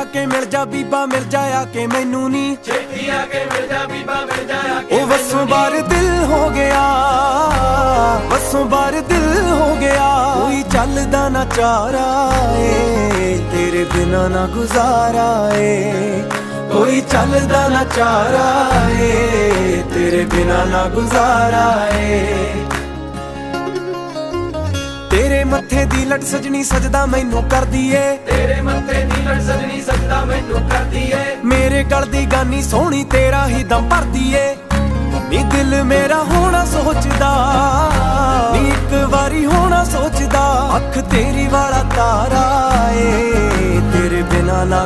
ਆ ਕੇ ਮਿਲ ਜਾ ਬੀਬਾ ਮਿਲ ਜਾ ਆ ਕੇ ਮੈਨੂੰ ਨੀ, ਛੇਤੀ ਆ ਕੇ ਮਿਲ ਜਾ ਬੀਬਾ ਮਿਲ ਜਾ ਆ ਕੇ ਉਹ ਵਸੋਂ ਬਾਰ ਦਿਲ ਹੋ ਗਿਆ, ਵਸੋਂ ਬਾਰ ਦਿਲ ਹੋ ਗਿਆ। ਕੋਈ ਚੱਲਦਾ ਨਾ ਚਾਰਾ ਏ ਤੇਰੇ ਬਿਨਾ ਨਾ ਗੁਜ਼ਾਰਾ ਏ, ਕੋਈ ਚੱਲਦਾ ਨਾ ਚਾਰਾ ਏ ਤੇਰੇ ਬਿਨਾ ਨਾ ਗੁਜ਼ਾਰਾ ਏ। ਤੇਰੇ ਮੱਥੇ ਦੀ ਲਟ ਸਜਣੀ ਸਜਦਾ ਮੈਨੂੰ ਕਰਦੀ ਏ, ਤੇਰੇ ਮੱਥੇ ਦੀ ਲੜ ਸਜਣੀ ਸਜਦਾ ਮੈਨੂੰ ਕਰਦੀ ਏ। ਮੇਰੇ ਗਲ ਦੀ ਗਾਨੀ ਸੋਹਣੀ ਤੇਰਾ ਹੀ ਦਮ ਭਰਦੀ ਏ। ਨੀ ਦਿਲ ਮੇਰਾ ਹੋਣਾ ਸੋਚਦਾ, ਨੀ ਇੱਕ ਵਾਰੀ ਹੋਣਾ ਸੋਚਦਾ, ਅੱਖ ਤੇਰੀ ਵਾਲਾ ਤਾਰਾ ਏ ਤੇਰੇ ਬਿਨਾ ਨਾ